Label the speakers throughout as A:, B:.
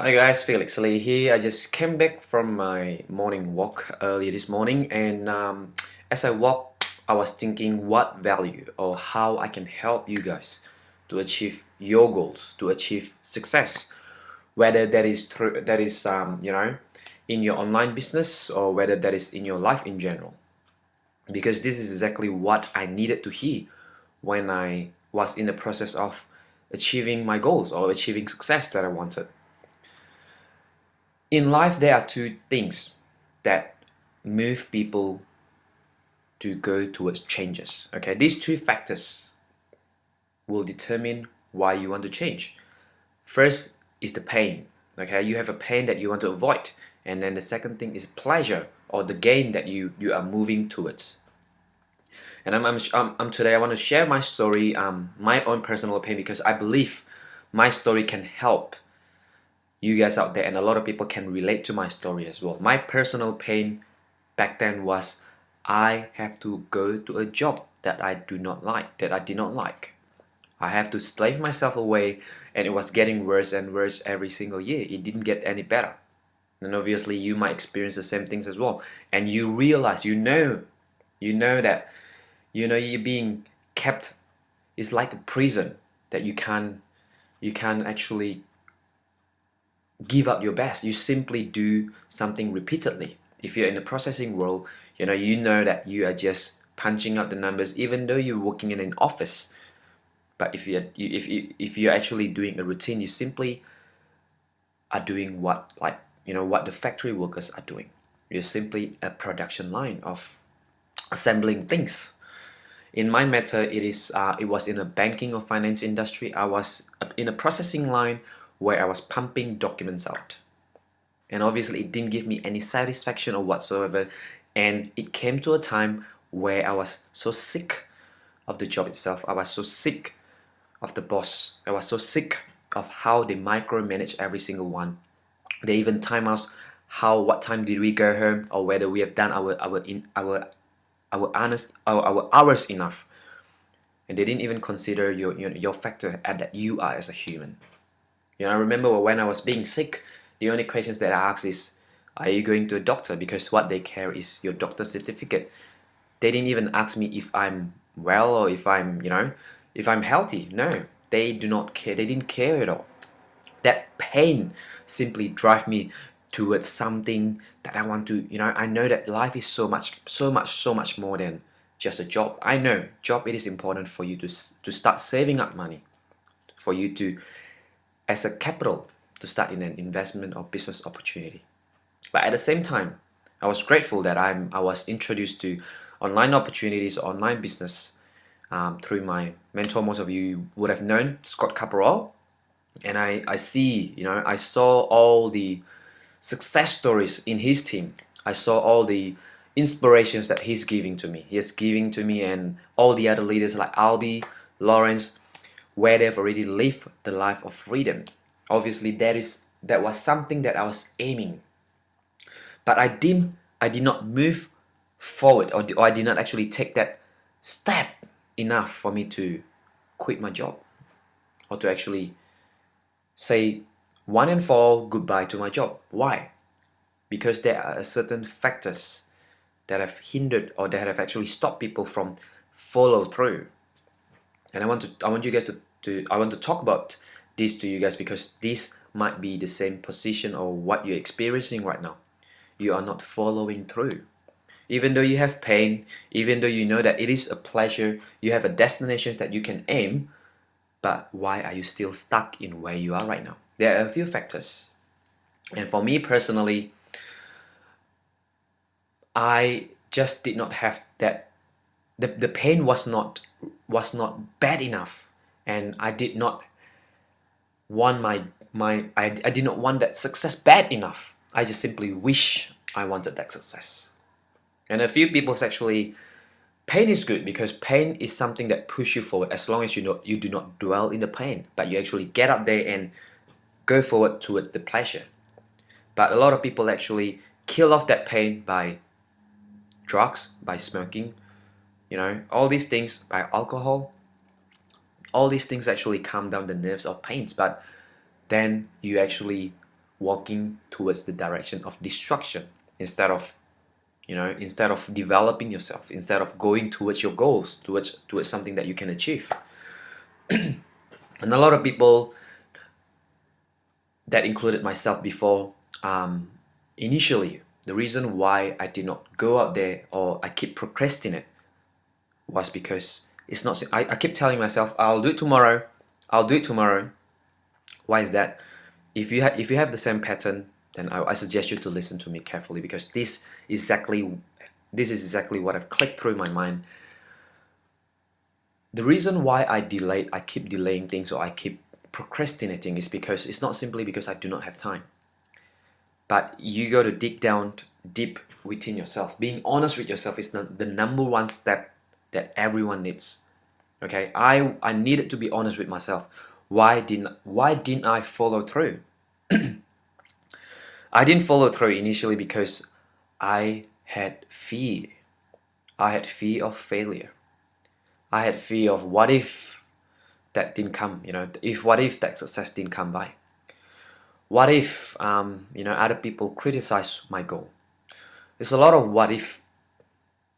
A: Hi guys, Felix Lee here. I just came back from my morning walk earlier this morning, and as I walked, I was thinking what value or how I can help you guys to achieve your goals, to achieve success, whether that is through in your online business or whether that is in your life in general. Because this is exactly what I needed to hear when I was in the process of achieving my goals or achieving success that I wanted. In life, there are two things that move people to go towards changes. Okay, these two factors will determine why you want to change. First is the pain. Okay, you have a pain that you want to avoid, and then the second thing is pleasure or the gain that you are moving towards. And I'm today I want to share my story, my own personal pain, because I believe my story can help you guys out there, and a lot of people can relate to my story as well. My personal pain back then was I have to go to a job that I do not like, that I did not like. I have to slave myself away, and it was getting worse and worse every single year. It didn't get any better. And obviously you might experience the same things as well. And you realize, that you're being kept. It's like a prison that you can't actually give up your best. You simply do something repeatedly. If you're in the processing world, you know that you are just punching out the numbers, even though you're working in an office. But if you're actually doing a routine, you simply are doing what the factory workers are doing. You're simply a production line of assembling things. In my matter, it was in a banking or finance industry. I was in a processing line where I was pumping documents out. And obviously it didn't give me any satisfaction or whatsoever, and it came to a time where I was so sick of the job itself. I was so sick of the boss. I was so sick of how they micromanage every single one. They even time us what time did we go home, or whether we have done our hours enough. And they didn't even consider your factor at that you are as a human. I remember when I was being sick, the only questions that I asked is, are you going to a doctor? Because what they care is your doctor certificate. They didn't even ask me if I'm well or if I'm healthy. No, they do not care. They didn't care at all. That pain simply drive me towards something that I want to, I know that life is so much, so much, so much more than just a job. I know job, it is important for you to start saving up money, for you to as a capital to start in an investment or business opportunity. But at the same time, I was grateful that I was introduced to online opportunities, online business through my mentor. Most of you would have known Scott Caparol, and I saw all the success stories in his team. I saw all the inspirations that he's giving to me. He's giving to me and all the other leaders like Albie, Lawrence, where they've already lived the life of freedom. Obviously, that was something that I was aiming, but I did not move forward, or I did not actually take that step enough for me to quit my job, or to actually say one and for all goodbye to my job. Why? Because there are certain factors that have hindered or that have actually stopped people from follow through. And I want you guys I want to talk about this to you guys, because this might be the same position or what you're experiencing right now. You are not following through. Even though you have pain, even though you know that it is a pleasure, you have a destination that you can aim, but why are you still stuck in where you are right now? There are a few factors. And for me personally, I just did not have that. The pain was not bad enough, and I did not want I did not want that success bad enough. I just simply wish I wanted that success. And a few people actually, pain is good, because pain is something that push you forward, as long as you do not dwell in the pain, but you actually get out there and go forward towards the pleasure. But a lot of people actually kill off that pain by drugs, by smoking, all these things, by alcohol. All these things actually calm down the nerves of pains, but then you actually walking towards the direction of destruction instead of developing yourself, instead of going towards your goals, towards something that you can achieve. And a lot of people, that included myself before, initially the reason why I did not go out there, or I keep procrastinate, was because it's not. I keep telling myself, I'll do it tomorrow. I'll do it tomorrow. Why is that? If you have the same pattern, then I suggest you to listen to me carefully, because this is exactly what I've clicked through my mind. The reason why I keep delaying things, or I keep procrastinating, is because it's not simply because I do not have time. But you got to dig down deep within yourself. Being honest with yourself is the number one step that everyone needs. Okay, I needed to be honest with myself. Why didn't I follow through? I didn't follow through initially because I had fear. I had fear of failure. I had fear of what if that didn't come, what if that success didn't come by? What if other people criticize my goal? There's a lot of what if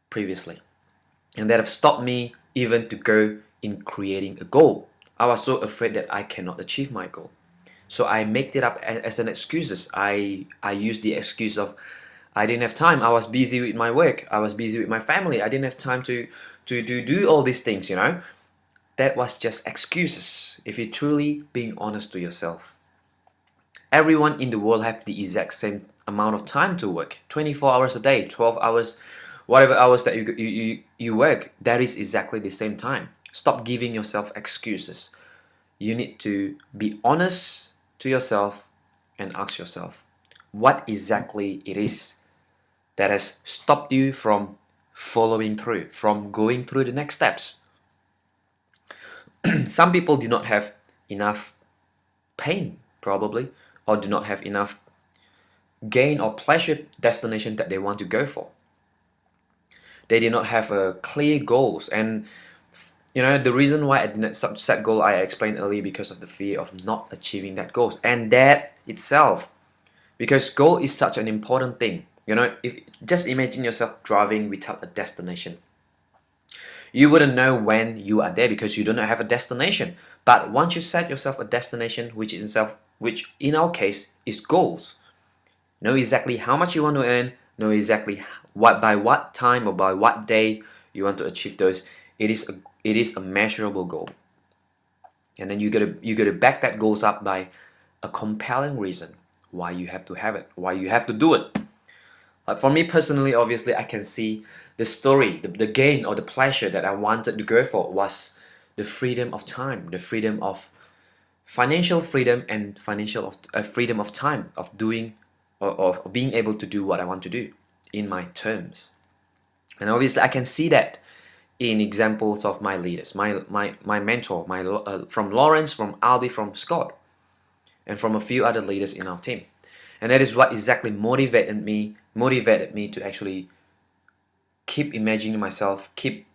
A: previously, and that have stopped me even to go in creating a goal. I was so afraid that I cannot achieve my goal. So I make it up as an excuses. I use the excuse of I didn't have time. I was busy with my work. I was busy with my family. I didn't have time to do all these things, That was just excuses. If you're truly being honest to yourself. Everyone in the world have the exact same amount of time to work. 24 hours a day, 12 hours, whatever hours that you work, that is exactly the same time. Stop giving yourself excuses. You need to be honest to yourself and ask yourself what exactly it is that has stopped you from following through, from going through the next steps. Some people do not have enough pain, probably, or do not have enough gain or pleasure destination that they want to go for. They did not have clear goals, and the reason why I did not set goal, I explained earlier, because of the fear of not achieving that goals, and that itself, because goal is such an important thing. If just imagine yourself driving without a destination. You wouldn't know when you are there because you do not have a destination. But once you set yourself a destination, which in our case is goals, know exactly how much you want to earn, know exactly by what time or by what day you want to achieve those. It is a measurable goal, and then you gotta back that goals up by a compelling reason why you have to have it, why you have to do it. Like for me personally, obviously, I can see the story, the gain or the pleasure that I wanted to go for was the freedom of time, the freedom of financial freedom, and freedom of time of doing or being able to do what I want to do in my terms. And obviously, I can see that in examples of my leaders, my mentor, from Lawrence, from Albie, from Scott, and from a few other leaders in our team. And that is what exactly motivated me to actually keep imagining myself, keep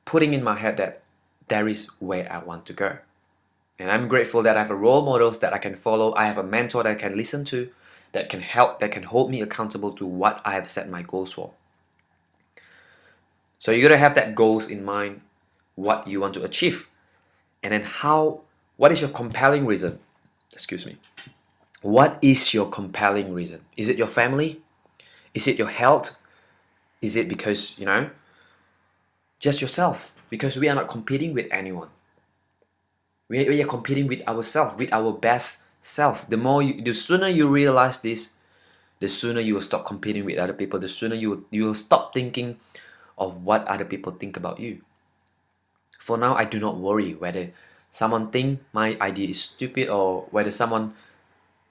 A: putting in my head that there is where I want to go. And I'm grateful that I have a role models that I can follow. I have a mentor that I can listen to, that can help, that can hold me accountable to what I have set my goals for. So you gotta have that goals in mind, what you want to achieve. And then what is your compelling reason? Excuse me. What is your compelling reason? Is it your family? Is it your health? Is it because, just yourself? Because we are not competing with anyone. We are competing with ourselves, with our best self. The sooner you realize this, the sooner you will stop competing with other people. The sooner you will stop thinking of what other people think about you. For now, I do not worry whether someone think my idea is stupid, or whether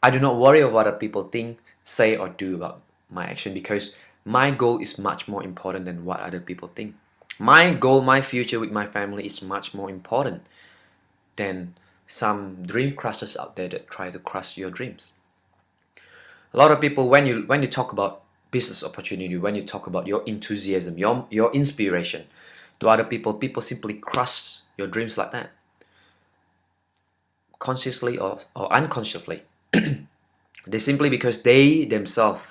A: I do not worry about what other people think, say, or do about my action, because my goal is much more important than what other people think. My goal, my future with my family is much more important than some dream crushers out there that try to crush your dreams. A lot of people, when you talk about business opportunity, when you talk about your enthusiasm, your inspiration to other people simply crush your dreams like that, consciously or unconsciously. They simply because they themselves,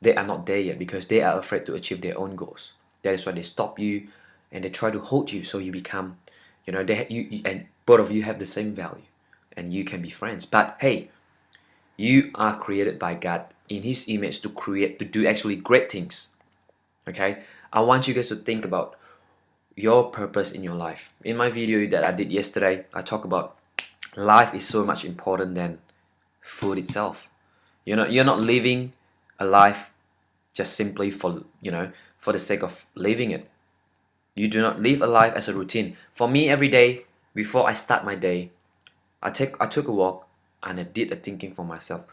A: they are not there yet because they are afraid to achieve their own goals. That is why they stop you and they try to hold you so you become, and both of you have the same value and you can be friends. But hey, you are created by God in His image to do actually great things. Okay, I want you guys to think about your purpose in your life. In my video that I did yesterday, I talk about life is so much important than food itself. You're not living a life just simply for the sake of living it. You do not live a life as a routine. For me, every day before I start my day, I took a walk and I did a thinking for myself.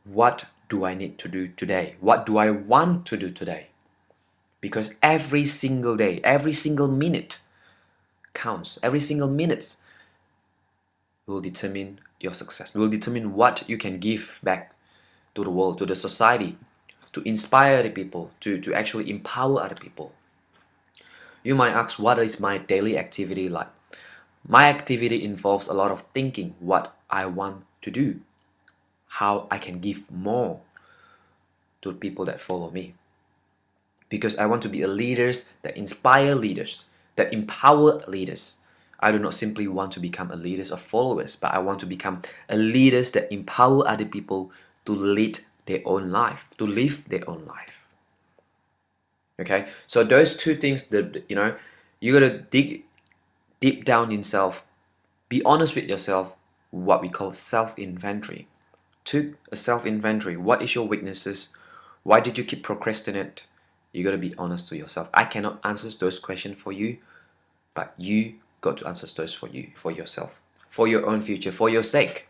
A: What do I need to do today? What do I want to do today? Because every single day, every single minute counts. Every single minute will determine your success, will determine what you can give back to the world, to the society, to inspire other people, to actually empower other people. You might ask, what is my daily activity like? My activity involves a lot of thinking what I want to do, how I can give more to the people that follow me. Because I want to be a leaders that inspire leaders, that empower leaders. I do not simply want to become a leaders of followers, but I want to become a leaders that empower other people to lead their own life, to live their own life. Okay, so those two things that you gotta dig deep down in self, be honest with yourself, what we call self-inventory. Took a self-inventory. What is your weaknesses? Why did you keep procrastinate? You gotta be honest to yourself. I cannot answer those questions for you, but you got to answer those for you, for yourself, for your own future, for your sake.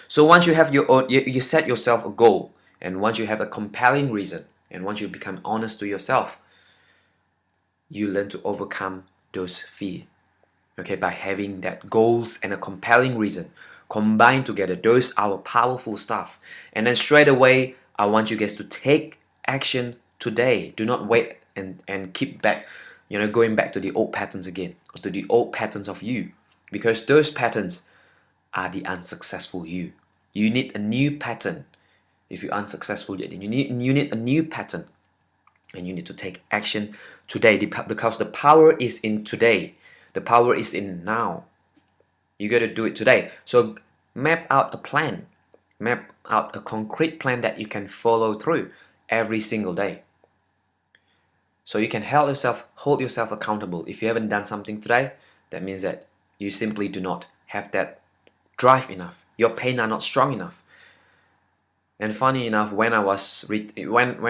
A: So once you have your own, you set yourself a goal, and once you have a compelling reason, and once you become honest to yourself, you learn to overcome those fear. Okay, by having that goals and a compelling reason combined together, those are our powerful stuff. And then straight away, I want you guys to take action today. Do not wait and keep back, going back to the old patterns again, or to the old patterns of you, because those patterns are the unsuccessful you. You need a new pattern. If you're unsuccessful yet, you need a new pattern, and you need to take action today, because the power is in today. The power is in now. You got to do it today. So map out a plan. Map out a concrete plan that you can follow through every single day. So you can hold yourself accountable. If you haven't done something today, that means that you simply do not have that drive enough. Your pain are not strong enough. And funny enough, when I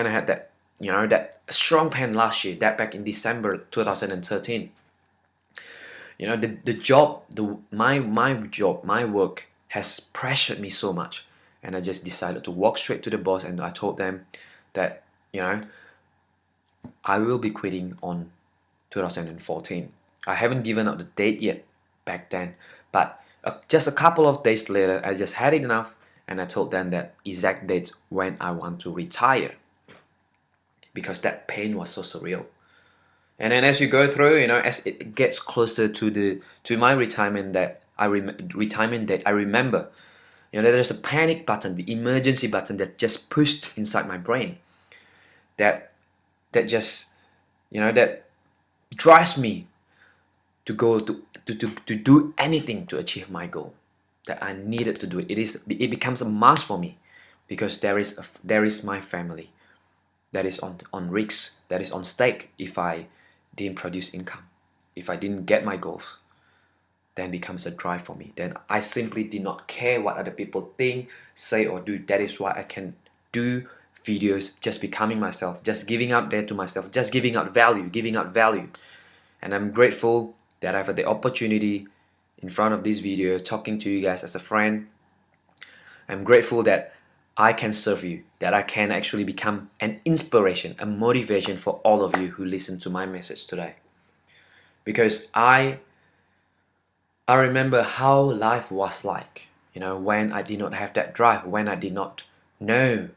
A: had that that strong pain last year, that back in December 2013, my work has pressured me so much, and I just decided to walk straight to the boss, and I told them that I will be quitting on 2014. I haven't given up the date yet back then, but just a couple of days later, I just had enough, and I told them that exact date when I want to retire, because that pain was so surreal. And then as you go through, as it gets closer to my retirement date, I remember, there's a panic button, the emergency button that just pushed inside my brain. That just, that drives me to go to do anything to achieve my goal. That I needed to do it. It becomes a must for me, because there is my family that is on risk, that is on stake if I didn't produce income, if I didn't get my goals. Then becomes a drive for me. Then I simply did not care what other people think, say, or do. That is why I can do videos, just becoming myself, just giving out there to myself, just giving out value. And I'm grateful that I've had the opportunity in front of this video, talking to you guys as a friend. I'm grateful that I can serve you, that I can actually become an inspiration, a motivation for all of you who listen to my message today. Because I remember how life was like, when I did not have that drive, when I did not know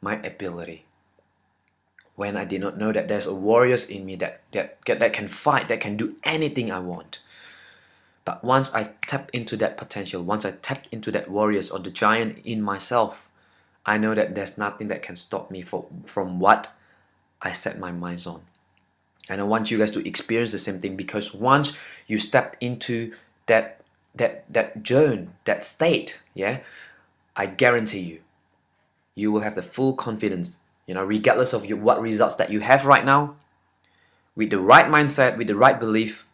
A: my ability, when I did not know that there's a warriors in me that can fight, that can do anything I want. But once I tapped into that potential, once I tapped into that warriors or the giant in myself, I know that there's nothing that can stop me from what I set my minds on. And I want you guys to experience the same thing, because once you step into that journey, that state, yeah, I guarantee you, you will have the full confidence, regardless of what results that you have right now, with the right mindset, with the right belief,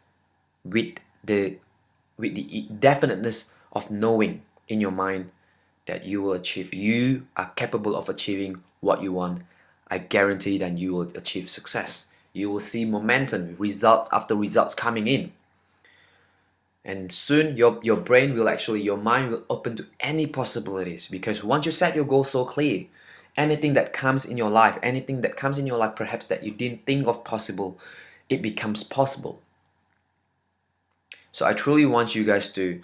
A: with the definiteness of knowing in your mind that you will achieve. You are capable of achieving what you want. I guarantee that you will achieve success. You will see momentum, results after results coming in. And soon your brain will actually, your mind will open to any possibilities, because once you set your goal so clear, anything that comes in your life, perhaps that you didn't think of possible, it becomes possible. So I truly want you guys to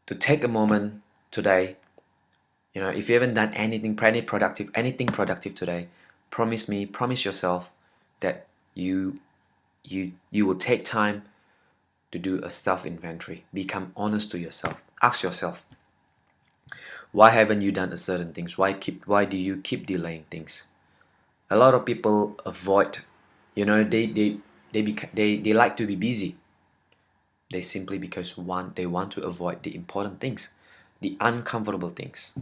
A: take a moment today. If you haven't done anything productive today, promise yourself that you will take time to do a self-inventory. Become honest to yourself. Ask yourself, why haven't you done a certain things? Why do you keep delaying things? A lot of people avoid, they like to be busy. They simply because they want to avoid the important things, the uncomfortable things.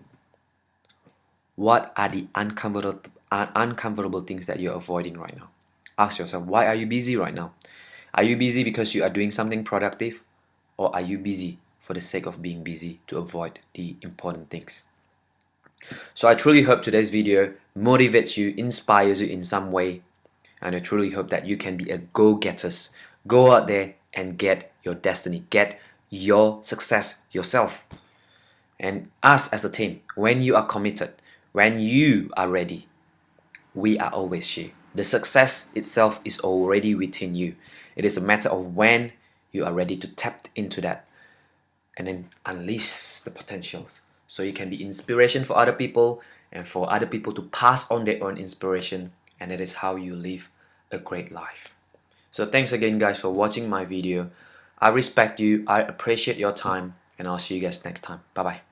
A: What are the uncomfortable things that you're avoiding right now? Ask yourself, why are you busy right now? Are you busy because you are doing something productive? Or are you busy for the sake of being busy to avoid the important things? So I truly hope today's video motivates you, inspires you in some way. And I truly hope that you can be a go-getters. Go out there and get your destiny. Get your success yourself. And us as a team, when you are committed, when you are ready, we are always here. The success itself is already within you. It is a matter of when you are ready to tap into that and then unleash the potentials, so you can be inspiration for other people and for other people to pass on their own inspiration, and that is how you live a great life. So thanks again guys for watching my video. I respect you, I appreciate your time, and I'll see you guys next time. Bye bye.